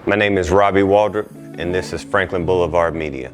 My name is Robbie Waldrop, and this is Franklin Boulevard Media.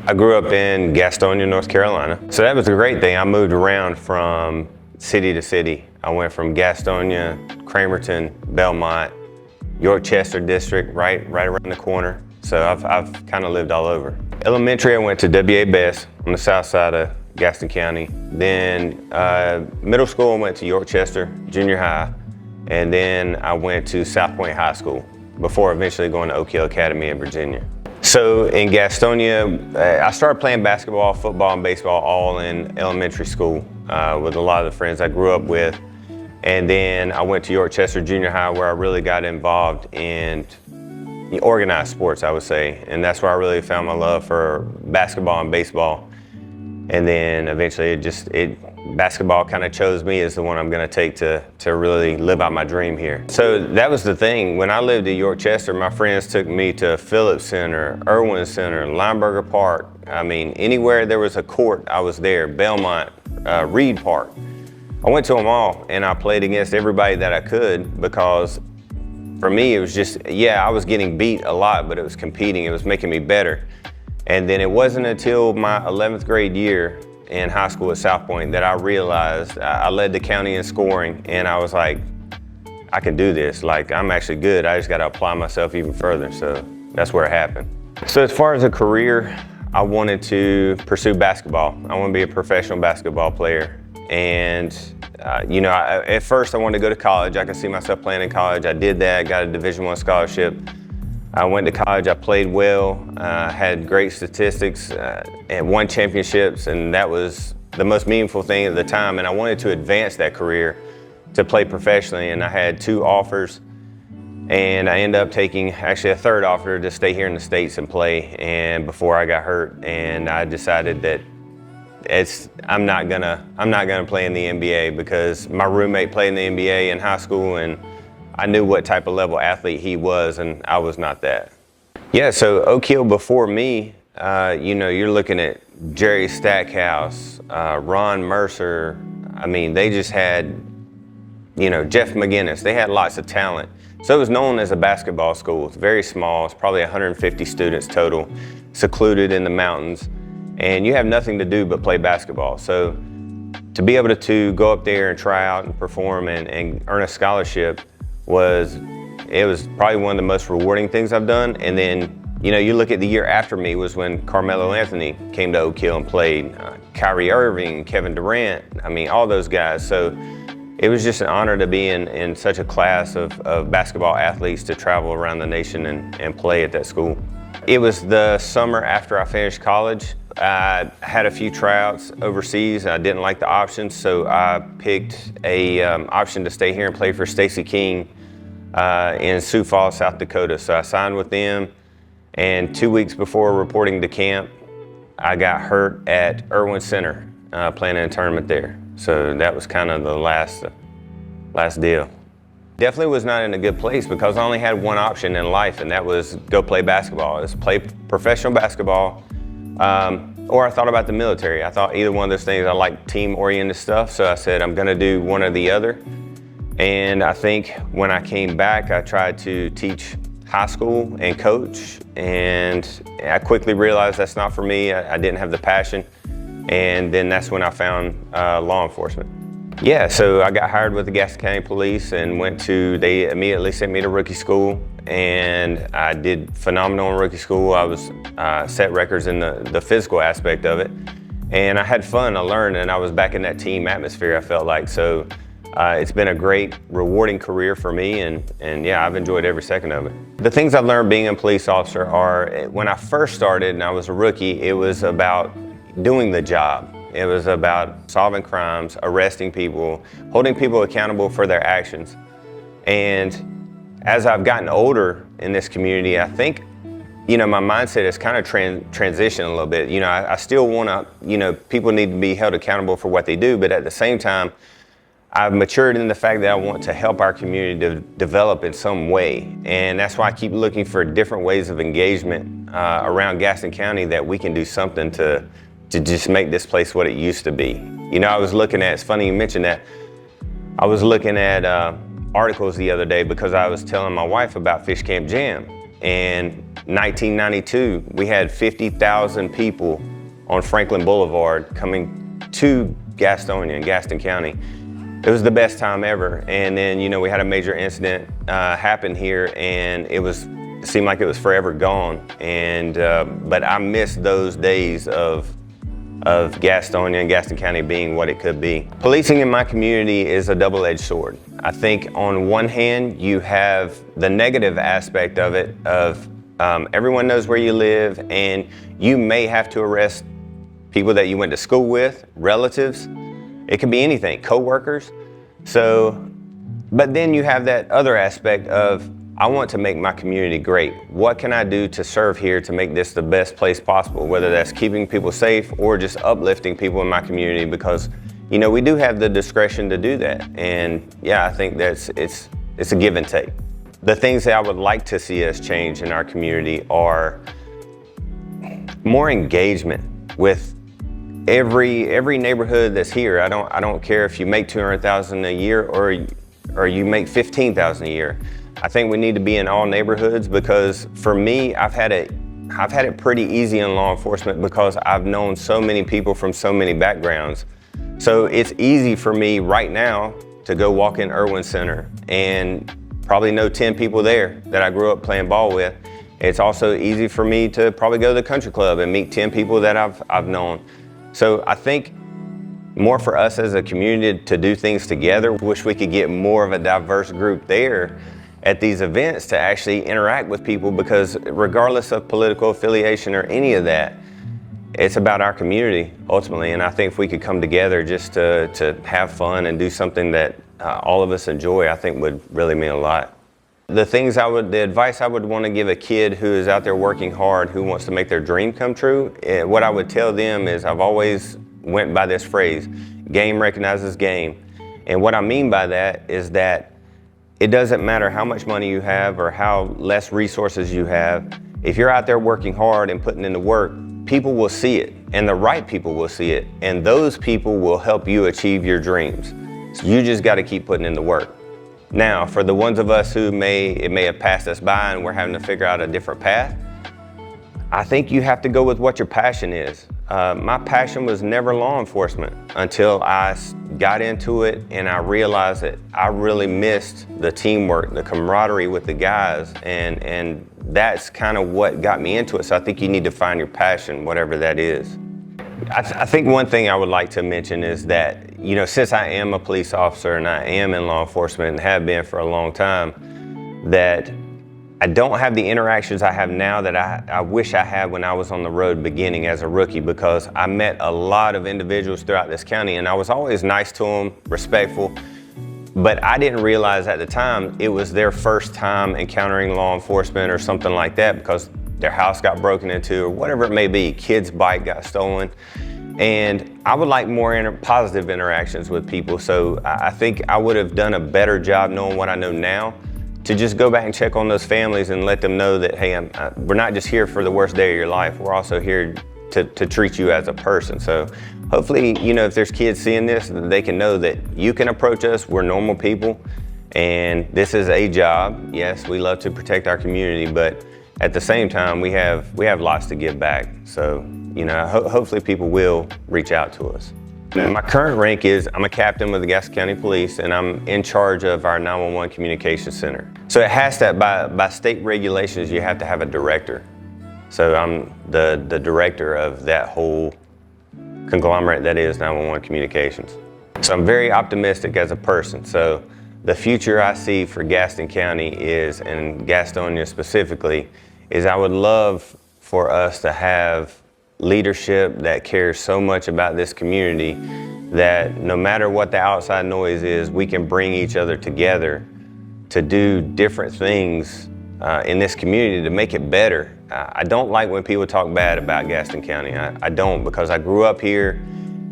I grew up in Gastonia, North Carolina. So that was a great thing. I moved around from city to city. I went from Gastonia, Cramerton, Belmont, York Chester District, right around the corner. So I've kind of lived all over. Elementary, I went to W.A. Best on the south side of Gaston County. Then middle school, I went to York Chester Junior High. And then I went to South Point High School before eventually going to Oak Hill Academy in Virginia. So in Gastonia, I started playing basketball, football, and baseball all in elementary school with a lot of the friends I grew up with. And then I went to York Chester Junior High where I really got involved in organized sports, I would say. And that's where I really found my love for basketball and baseball. And then eventually basketball kind of chose me as the one I'm going to take to really live out my dream here. So that was the thing. When I lived at York Chester, my friends took me to Phillips Center, Irwin Center, Lineberger Park. I mean, anywhere there was a court, I was there. Belmont, Reed Park. I went to them all, and I played against everybody that I could because for me, it was just, I was getting beat a lot, but it was competing. It was making me better. And then it wasn't until my 11th grade year in high school at South Point that I realized I led the county in scoring, and I was like, I can do this. Like, I'm actually good. I just got to apply myself even further. So that's where it happened. So as far as a career, I wanted to pursue basketball. I want to be a professional basketball player. And at first I wanted to go to college. I could see myself playing in college. I did that, got a Division I scholarship. I went to college, I played well, had great statistics, and won championships, and that was the most meaningful thing at the time. And I wanted to advance that career to play professionally, and I had 2 offers, and I ended up taking actually a 3rd offer to stay here in the States and play, and before I got hurt, and I decided that I'm not gonna play in the NBA because my roommate played in the NBA in high school, and I knew what type of level athlete he was, and I was not that. Yeah, so Oak Hill before me, you're looking at Jerry Stackhouse, Ron Mercer. I mean, they just had, Jeff McGinnis. They had lots of talent. So it was known as a basketball school. It's very small. It's probably 150 students total, secluded in the mountains, and you have nothing to do but play basketball. So to be able to go up there and try out and perform and earn a scholarship was probably one of the most rewarding things I've done. And then, you look at the year after me was when Carmelo Anthony came to Oak Hill and played, Kyrie Irving, Kevin Durant, I mean, all those guys. So it was just an honor to be in such a class of basketball athletes to travel around the nation and play at that school. It was the summer after I finished college. I had a few tryouts overseas. I didn't like the options, so I picked a option to stay here and play for Stacey King in Sioux Falls, South Dakota. So I signed with them, and 2 weeks before reporting to camp, I got hurt at Irwin Center playing in a tournament there. So that was kind of the last deal. Definitely was not in a good place because I only had one option in life, and that was go play basketball. It was play professional basketball, or I thought about the military. I thought either one of those things. I like team-oriented stuff, so I said I'm gonna do one or the other. And I think when I came back, I tried to teach high school and coach, and I quickly realized that's not for me. I didn't have the passion, and then that's when I found law enforcement. Yeah, so I got hired with the Gaston County Police and they immediately sent me to rookie school, and I did phenomenal in rookie school. I was set records in the physical aspect of it, and I had fun, I learned, and I was back in that team atmosphere, I felt like. So it's been a great, rewarding career for me, and yeah, I've enjoyed every second of it. The things I've learned being a police officer are, when I first started and I was a rookie, it was about doing the job. It was about solving crimes, arresting people, holding people accountable for their actions. And as I've gotten older in this community, I think, my mindset has kind of transitioned a little bit. I still want to, people need to be held accountable for what they do, but at the same time, I've matured in the fact that I want to help our community to develop in some way. And that's why I keep looking for different ways of engagement around Gaston County that we can do something to just make this place what it used to be. I was looking at, it's funny you mentioned that, I was looking at articles the other day because I was telling my wife about Fish Camp Jam. In 1992, we had 50,000 people on Franklin Boulevard coming to Gastonia in Gaston County. It was the best time ever. And then, you know, we had a major incident happen here, and it seemed like it was forever gone. And but I miss those days of Gastonia and Gaston County being what it could be. Policing in my community is a double-edged sword. I think on one hand, you have the negative aspect of it, of everyone knows where you live, and you may have to arrest people that you went to school with, relatives. It could be anything, co-workers. So, but then you have that other aspect of, I want to make my community great. What can I do to serve here to make this the best place possible? Whether that's keeping people safe or just uplifting people in my community, because, you know, we do have the discretion to do that. And yeah, I think it's a give and take. The things that I would like to see us change in our community are more engagement with every neighborhood that's here. I don't care if you make $200,000 a year or you make $15,000 a year. I think we need to be in all neighborhoods, because for me, I've had it pretty easy in law enforcement because I've known so many people from so many backgrounds. So it's easy for me right now to go walk in Irwin Center and probably know 10 people there that I grew up playing ball with. It's also easy for me to probably go to the country club and meet 10 people that I've known. So I think more for us as a community to do things together. Wish we could get more of a diverse group there at these events to actually interact with people, because regardless of political affiliation or any of that, it's about our community ultimately. And I think if we could come together just to have fun and do something that all of us enjoy, I think would really mean a lot. The advice I would want to give a kid who is out there working hard, who wants to make their dream come true, what I would tell them is, I've always went by this phrase, game recognizes game. And what I mean by that is that it doesn't matter how much money you have or how less resources you have. If you're out there working hard and putting in the work, people will see it, and the right people will see it, and those people will help you achieve your dreams. So you just got to keep putting in the work. Now, for the ones of us who it may have passed us by and we're having to figure out a different path, I think you have to go with what your passion is. My passion was never law enforcement until I got into it and I realized that I really missed the teamwork, the camaraderie with the guys, and that's kind of what got me into it. So I think you need to find your passion, whatever that is. I think one thing I would like to mention is that, you know, since I am a police officer and I am in law enforcement and have been for a long time, that I don't have the interactions I have now that I wish I had when I was on the road beginning as a rookie, because I met a lot of individuals throughout this county and I was always nice to them, respectful, but I didn't realize at the time it was their first time encountering law enforcement or something like that, because their house got broken into or whatever it may be, kid's bike got stolen. And I would like more positive interactions with people. So I think I would have done a better job knowing what I know now, to just go back and check on those families and let them know that, hey, we're not just here for the worst day of your life. We're also here to treat you as a person. So hopefully, you know, if there's kids seeing this, they can know that you can approach us. We're normal people, and this is a job. Yes, we love to protect our community, but at the same time, we have lots to give back. So, you know, hopefully people will reach out to us. My current rank is I'm a captain with the Gaston County Police, and I'm in charge of our 911 communication center. So it has to, by state regulations, you have to have a director. So I'm the director of that whole conglomerate that is 911 communications. So I'm very optimistic as a person. So the future I see for Gaston County is, and Gastonia specifically, is I would love for us to have leadership that cares so much about this community that no matter what the outside noise is, we can bring each other together to do different things in this community to make it better. I don't like when people talk bad about Gaston County. I don't, because I grew up here,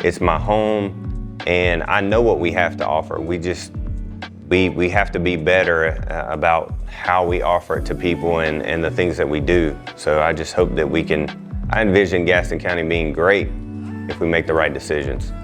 it's my home, and I know what we have to offer. We have to be better about how we offer it to people and the things that we do. So I just hope that I envision Gaston County being great if we make the right decisions.